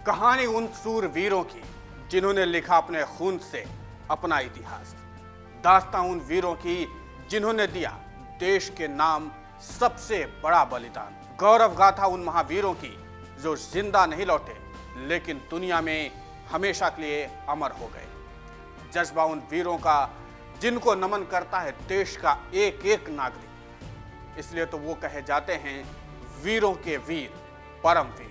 कहानी उन सूरवीरों की जिन्होंने लिखा अपने खून से अपना इतिहास। दास्तां उन वीरों की जिन्होंने दिया देश के नाम सबसे बड़ा बलिदान। गौरव गाथा उन महावीरों की जो जिंदा नहीं लौटे लेकिन दुनिया में हमेशा के लिए अमर हो गए। जज्बा उन वीरों का जिनको नमन करता है देश का एक एक नागरिक। इसलिए तो वो कहे जाते हैं वीरों के वीर, परम वीर।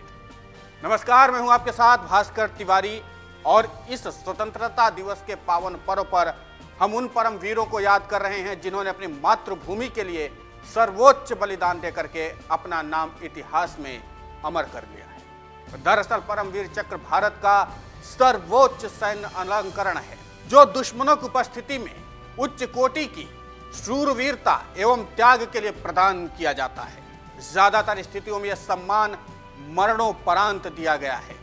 नमस्कार, मैं हूं आपके साथ भास्कर तिवारी और इस स्वतंत्रता दिवस के पावन पर्व पर हम उन परम वीरों को याद कर रहे हैं जिन्होंने अपनी मातृभूमि के लिए सर्वोच्च बलिदान देकर के अपना नाम इतिहास में अमर कर लिया है। दरअसल परमवीर चक्र भारत का सर्वोच्च सैन्य अलंकरण है जो दुश्मनों की उपस्थिति में उच्च कोटि की शूरवीरता एवं त्याग के लिए प्रदान किया जाता है। ज्यादातर स्थितियों में यह सम्मान मरणोपरांत दिया गया है।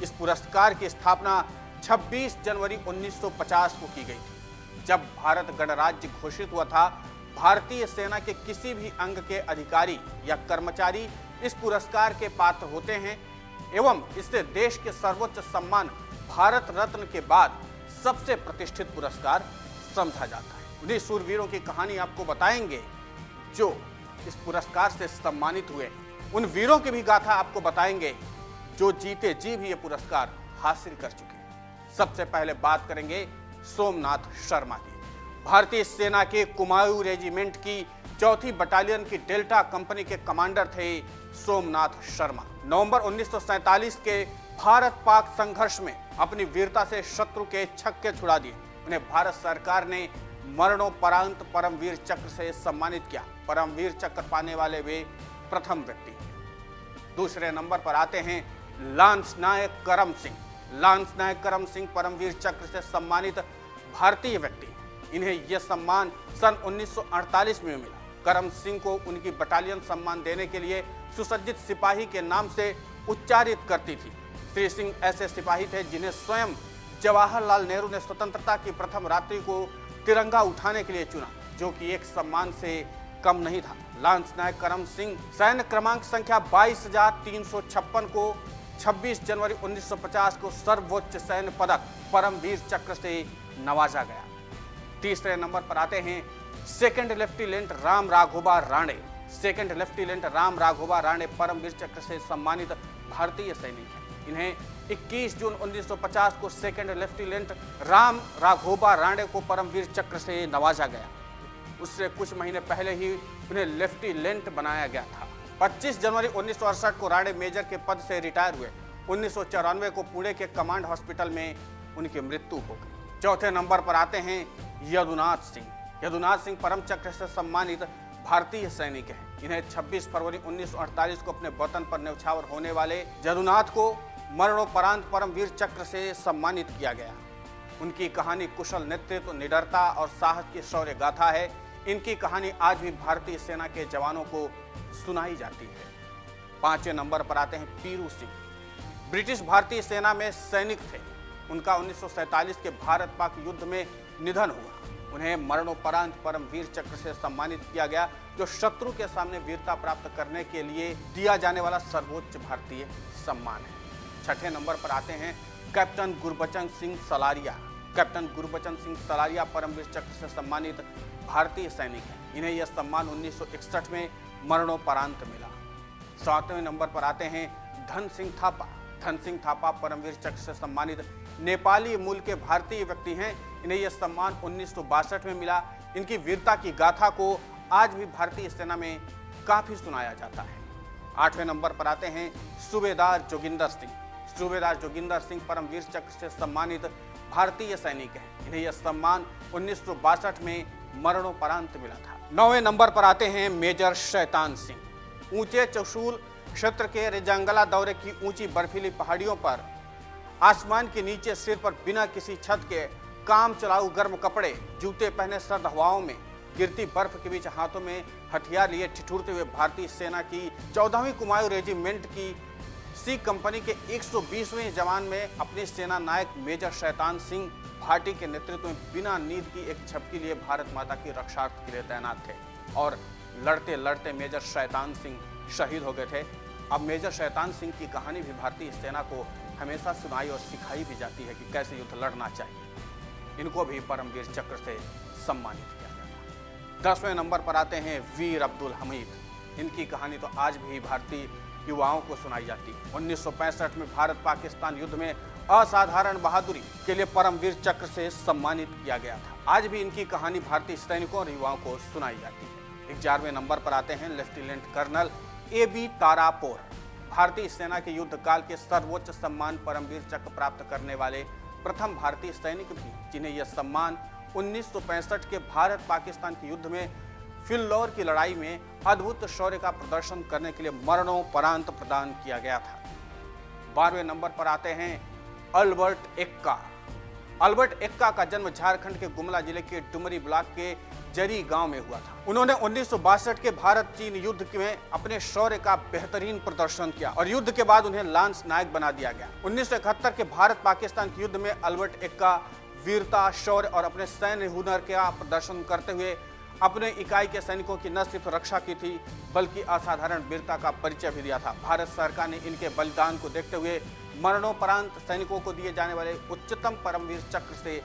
इस पुरस्कार की स्थापना 26 जनवरी 1950 को की गई थी। जब भारत गणराज्य घोषित हुआ था, भारतीय सेना के किसी भी अंग के अधिकारी या कर्मचारी इस पुरस्कार के पात्र होते हैं एवं इससे देश के सर्वोच्च सम्मान भारत रत्न के बाद सबसे प्रतिष्ठित पुरस्कार समझा जाता है। उन्हीं शूरवीरों की कहानी आपको बताएंगे जो इस पुरस्कार से सम्मानित हुए। उन वीरों की भी गाथा आपको बताएंगे जो जीते जी भी ये पुरस्कार हासिल कर चुके हैं। सबसे पहले बात करेंगे सोमनाथ शर्मा की। भारतीय सेना के कुमाऊं रेजिमेंट की 4थी बटालियन की डेल्टा कंपनी के कमांडर थे सोमनाथ शर्मा। नवंबर 1947 के भारत पाक संघर्ष में अपनी वीरता से शत्रु के छक्के छुड़ा दिए। उन्हें भारत सरकार ने मरणोपरांत परमवीर चक्र से सम्मानित किया। परमवीर चक्र पाने वाले वे प्रथम व्यक्ति हैं। दूसरे नंबर पर आते हैं लांस नायक करम सिंह। लांस नायक करम सिंह परमवीर चक्र से सम्मानित भारतीय व्यक्ति। इन्हें यह सम्मान सन 1948 में मिला। करम सिंह को उनकी बटालियन सम्मान देने के लिए सुसज्जित सिपाही के नाम से उच्चारित करती थी। श्री सिंह ऐसे सिपाही थे जिन्हें स्वयं जवाहरलाल नेहरू ने स्वतंत्रता की प्रथम रात्रि को तिरंगा उठाने के लिए चुना, जो कि एक सम्मान से कम नहीं था। लांस नायक करम सिंह सैन्य क्रमांक संख्या 22,356 को 26 जनवरी 1950 को सर्वोच्च सैन्य पदक परमवीर चक्र से नवाजा गया। तीसरे नंबर पर आते हैं second lieutenant Ram Raghoba Rane. Second lieutenant Ram Raghoba Rane Param Vir Chakra से सम्मानित भारतीय सैनिक हैं। इन्हें 21 जून 1950 को सेकंड लेफ्टिनेंट राम राघोबा राणे को परमवीर चक्र से नवाजा गया। उससे कुछ महीने पहले ही उन्हें लेफ्टिनेंट बनाया गया था। 25 जनवरी 1968 को राणे मेजर के पद से रिटायर हुए। 1994 को पुणे के कमांड हॉस्पिटल में उनकी मृत्यु हो गई। चौथे नंबर पर आते हैं यदुनाथ सिंह। यदुनाथ सिंह परम चक्र से सम्मानित भारतीय सैनिक हैं। इन्हें 26 फरवरी 1948 को अपने वतन पर न्यौछावर होने वाले यदुनाथ को मरणोपरांत परमवीर चक्र से सम्मानित किया गया। उनकी कहानी कुशल नेतृत्व, निडरता और साहस की शौर्य गाथा है। इनकी कहानी आज भी भारतीय सेना के जवानों को सुनाई जाती है। पांचवें नंबर पर आते हैं पीरू सिंह। ब्रिटिश भारतीय सेना में सैनिक थे। उनका 1947 के भारत पाक युद्ध में निधन हुआ। उन्हें मरणोपरांत परमवीर चक्र से सम्मानित किया गया, जो शत्रु के सामने वीरता प्राप्त करने के लिए दिया जाने वाला सर्वोच्च भारतीय सम्मान है। छठे नंबर पर आते हैं कैप्टन गुरबचन सिंह सलारिया। कैप्टन गुरबचन सिंह सलारिया परमवीर चक्र से सम्मानित भारतीय सैनिक हैं। इन्हें यह सम्मान 1961 में मरणोपरांत मिला। सातवें नंबर पर आते हैं धन सिंह थापा। धन सिंह थापा परमवीर चक्र से सम्मानित नेपाली मूल के भारतीय व्यक्ति हैं। इन्हें यह सम्मान 1962 में मिला। इनकी वीरता की गाथा को आज भी भारतीय सेना में काफी सुनाया जाता है। आठवें नंबर पर आते हैं सूबेदार जोगिंदर सिंह। सूबेदार जोगिंदर सिंह परमवीर चक्र से सम्मानित भारतीय सैनिक हैं। इन्हें यह सम्मान 1962 में मरणोपरांत मिला था। 9वें नंबर पर आते हैं मेजर शैतान सिंह। ऊंचे चौशूल क्षेत्र के रेजांगला दौरे की ऊंची बर्फीली पहाड़ियों पर आसमान के नीचे सिर पर बिना किसी छत के काम चलाऊ गर्म कपड़े, जूते पहने सर्द हवाओं में गिरती बर्फ के बीच हाथों में हथियार लिए ठिठुरते हुए भारतीय सेना की 14वीं कुमाऊं रेजिमेंट की सी कंपनी के 120वें जवान में अपने सेना नायक मेजर शैतान सिंह भाटी के नेतृत्व में बिना नींद की एक झपकी लिए भारत माता की रक्षार्थ के लिए तैनात थे और लड़ते लड़ते मेजर शैतान सिंह शहीद हो गए थे। अब मेजर शैतान सिंह की कहानी भी भारतीय सेना को हमेशा सुनाई और सिखाई भी जाती है कि कैसे युद्ध लड़ना चाहिए। इनको भी परमवीर चक्र से सम्मानित किया गया। 10वें नंबर पर आते हैं वीर अब्दुल हमीद। इनकी कहानी तो आज भी भारतीय युवाओं को सुनाई जाती है। 1965 में भारत पाकिस्तान युद्ध में असाधारण बहादुरी के लिए परमवीर चक्र से सम्मानित किया गया था। आज भी इनकी कहानी भारतीय सैनिकों और युवाओं को सुनाई जाती है। 11वें नंबर पर आते हैं लेफ्टिनेंट कर्नल AB तारापोर। भारतीय सेना के युद्ध काल के सर्वोच्च सम्मान परमवीर चक्र प्राप्त करने वाले प्रथम भारतीय सैनिक भी, जिन्हें यह सम्मान 1965 के भारत पाकिस्तान के युद्ध में फिल्लौर की लड़ाई में अद्भुत शौर्य का प्रदर्शन करने के लिए मरणोपरांत प्रदान किया गया था। 12वें नंबर पर आते हैं अल्बर्ट एक्का। अल्बर्ट एक्का का जन्म झारखंड के गुमला जिले के डुमरी ब्लॉक के जरी गांव में हुआ था। उन्होंने 1962 के भारत चीन युद्ध में अपने शौर्य का बेहतरीन प्रदर्शन किया और युद्ध के बाद उन्हें लांस नायक बना दिया गया। 1971 के भारत पाकिस्तान के युद्ध में अल्बर्ट एक्का वीरता, शौर्य और अपने सैन्य हुनर का प्रदर्शन करते हुए अपने इकाई के सैनिकों की न सिर्फ रक्षा की थी बल्कि असाधारण वीरता का परिचय भी दिया था। भारत सरकार ने इनके बलिदान को देखते हुए मरणोपरांत सैनिकों को दिए जाने वाले उच्चतम परमवीर चक्र से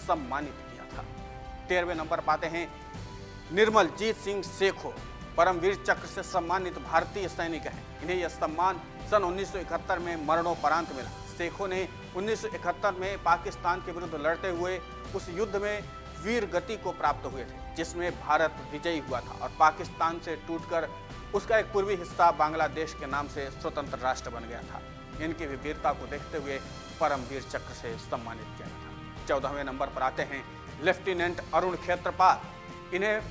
सम्मानित किया था। 13वें नंबर पाते हैं निर्मलजीत सिंह सेखो। परमवीर चक्र से सम्मानित भारतीय सैनिक हैं। इन्हें यह सम्मान सन 1971 में मरणोपरांत मिला। सेखो ने 1971 में पाकिस्तान के विरुद्ध लड़ते हुए उस युद्ध में वीर गति को प्राप्त हुए थे, जिसमें भारत विजयी हुआ था और पाकिस्तान से टूटकर उसका एक पूर्वी हिस्सा बांग्लादेश के नाम से स्वतंत्र राष्ट्र बन गया था। इनकी भी वीरता को देखते हुए परमवीर चक्र से सम्मानित किया गया था। 14वें नंबर पर आते हैं लेफ्टिनेंट अरुण क्षेत्रपाल। इन्हें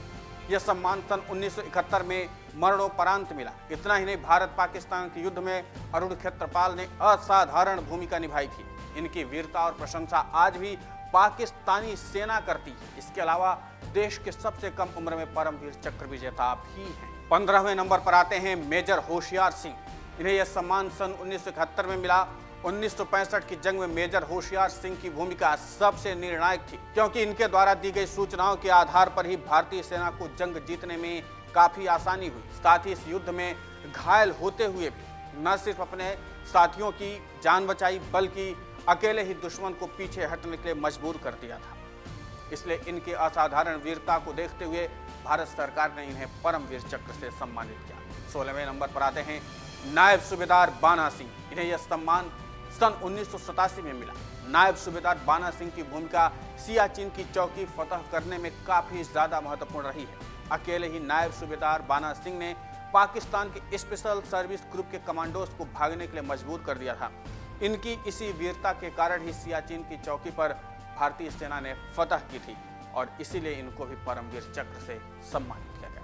यह सम्मान सन 1971 में मरणोपरांत मिला। इतना ही नहीं, भारत पाकिस्तान के युद्ध में अरुण क्षेत्रपाल ने असाधारण भूमिका निभाई थी। इनकी वीरता और प्रशंसा आज भी पाकिस्तानी सेना करती है। इसके अलावा देश के सबसे कम उम्र में परमवीर चक्र विजेता भी हैं। 15वें नंबर पर आते हैं मेजर होशियार सिंह। इन्हें यह सम्मान सन 1971 में मिला। 1965 की जंग में मेजर होशियार सिंह की भूमिका सबसे निर्णायक थी, क्योंकि इनके द्वारा दी गई सूचनाओं के आधार पर ही भारतीय सेना को जंग जीतने में काफी आसानी हुई। साथ ही इस युद्ध में घायल होते हुए भी न सिर्फ अपने साथियों की जान बचाई बल्कि अकेले ही दुश्मन को पीछे हटने के लिए मजबूर कर दिया था। इसलिए इनके असाधारण वीरता को देखते हुए भारत सरकार ने इन्हें परमवीर चक्र से सम्मानित किया। 16वें नंबर पर आते हैं नायब सूबेदार बाना सिंह। इन्हें यह सम्मान सन 1987 में मिला। नायब सूबेदार बाना सिंह की भूमिका सियाचिन की चौकी फतह करने में काफी ज्यादा महत्वपूर्ण रही है। अकेले ही नायब सूबेदार बाना सिंह ने पाकिस्तान के स्पेशल सर्विस ग्रुप के कमांडोज को भागने के लिए मजबूर कर दिया था। इनकी इसी वीरता के कारण ही सियाचिन की चौकी पर भारतीय सेना ने फतह की थी और इसीलिए इनको भी परमवीर चक्र से सम्मानित किया गया।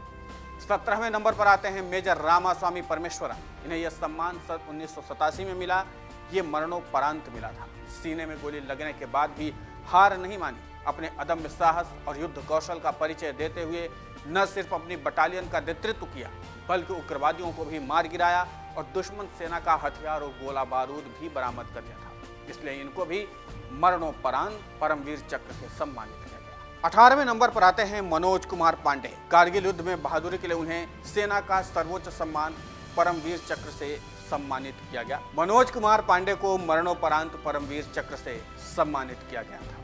17वें नंबर पर आते हैं मेजर रामास्वामी परमेश्वरा। इन्हें यह सम्मान सन 1987 में मिला। ये मरणोपरांत मिला था। सीने में गोली लगने के बाद भी हार नहीं मानी। अपने अदम्य साहस और युद्ध कौशल का परिचय देते हुए न सिर्फ अपनी बटालियन का नेतृत्व किया बल्कि उग्रवादियों को भी मार गिराया और दुश्मन सेना का हथियार और गोला बारूद भी बरामद कर दिया था। इसलिए इनको भी मरणोपरांत परमवीर चक्र से सम्मानित किया गया। 18वें नंबर पर आते हैं मनोज कुमार पांडे। कारगिल युद्ध में बहादुरी के लिए उन्हें सेना का सर्वोच्च सम्मान परमवीर चक्र से सम्मानित किया गया। मनोज कुमार पांडे को मरणोपरांत परमवीर चक्र से सम्मानित किया गया था,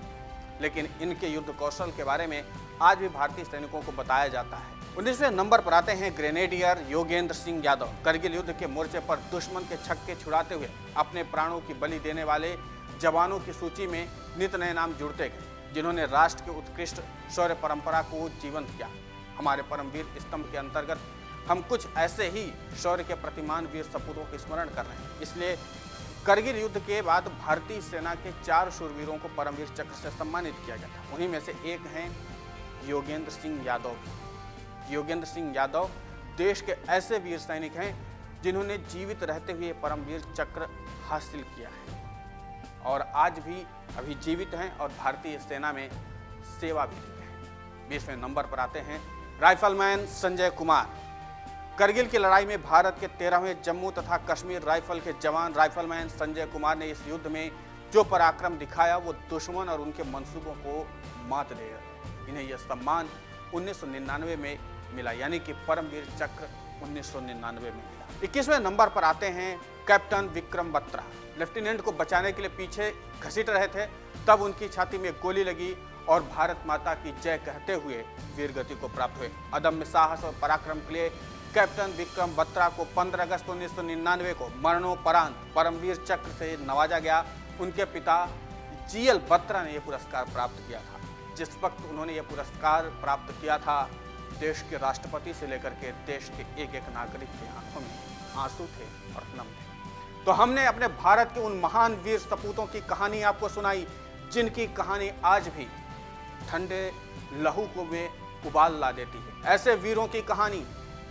लेकिन इनके युद्ध कौशल के बारे में आज भी भारतीय सैनिकों को बताया जाता है। 19वें नंबर पर आते हैं ग्रेनेडियर योगेंद्र सिंह यादव। करगिल युद्ध के मोर्चे पर दुश्मन के छक्के छुड़ाते हुए अपने प्राणों की बलि देने वाले जवानों की सूची में नित नए नाम जुड़ते गए, जिन्होंने राष्ट्र के उत्कृष्ट शौर्य परंपरा को जीवंत किया। हमारे परमवीर स्तंभ के अंतर्गत हम कुछ ऐसे ही शौर्य के प्रतिमान वीर सपूतों का स्मरण कर रहे हैं। इसलिए करगिल युद्ध के बाद भारतीय सेना के 4 शूरवीरों को परमवीर चक्र से सम्मानित किया गया था। उन्हीं में से एक हैं योगेंद्र सिंह यादव। योगेंद्र सिंह यादव देश के ऐसे वीर सैनिक हैं जिन्होंने जीवित रहते हुए परमवीर चक्र हासिल किया है और आज भी अभी जीवित हैं और भारतीय सेना में सेवा भी देते हैं। 20वें नंबर पर आते हैं राइफलमैन संजय कुमार। करगिल की लड़ाई में भारत के 13वें जम्मू तथा कश्मीर राइफल के जवान राइफलमैन संजय कुमार ने इस युद्ध में जो पराक्रम दिखाया वो दुश्मन और उनके मंसूबों को मात देगा। इन्हें यह सम्मान 1999 में मिला, यानी कि परमवीर चक्र 1999 में मिला। 21वें नंबर पर आते हैं कैप्टन विक्रम बत्रा। लेफ्टिनेंट को बचाने के लिए पीछे घसीट रहे थे, तब उनकी छाती में गोली लगी और भारत माता की जय कहते हुए वीरगति को प्राप्त हुए। अदम्य साहस और पराक्रम के लिए कैप्टन विक्रम बत्रा को 15 अगस्त 1999 को मरणोपरांत परमवीर चक्र से नवाजा गया। उनके पिता जीएल बत्रा ने यह पुरस्कार प्राप्त किया था। जिस वक्त उन्होंने यह पुरस्कार प्राप्त किया था, देश के राष्ट्रपति से लेकर के देश के एक एक नागरिक के आंखों में आंसू थे और नम थे। तो हमने अपने भारत के उन महान वीर सपूतों की कहानी आपको सुनाई, जिनकी कहानी आज भी ठंडे लहू को में उबाल ला देती है। ऐसे वीरों की कहानी,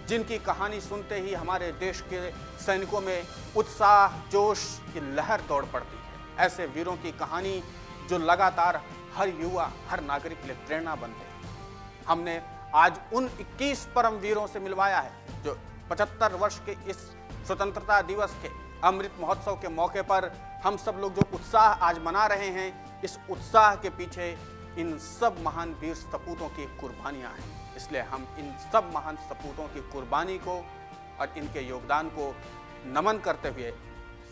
जिनकी कहानी सुनते ही हमारे देश के सैनिकों में उत्साह जोश की लहर दौड़ पड़ती है। ऐसे वीरों की कहानी जो लगातार हर युवा, हर नागरिक के लिए प्रेरणा बनते हैं। हमने आज उन 21 परम वीरों से मिलवाया है जो 75 वर्ष के इस स्वतंत्रता दिवस के अमृत महोत्सव के मौके पर हम सब लोग जो उत्साह आज मना रहे हैं, इस उत्साह के पीछे इन सब महान वीर सपूतों की कुर्बानियां हैं। इसलिए हम इन सब महान सपूतों की कुर्बानी को और इनके योगदान को नमन करते हुए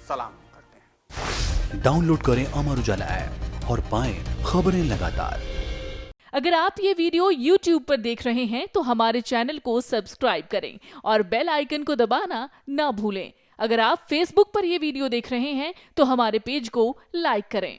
सलाम करते हैं। डाउनलोड करें अमर उजाला ऐप और पाएं खबरें लगातार। अगर आप ये वीडियो YouTube पर देख रहे हैं तो हमारे चैनल को सब्सक्राइब करें और बेल आइकन को दबाना ना भूलें। अगर आप Facebook पर ये वीडियो देख रहे हैं तो हमारे पेज को लाइक करें।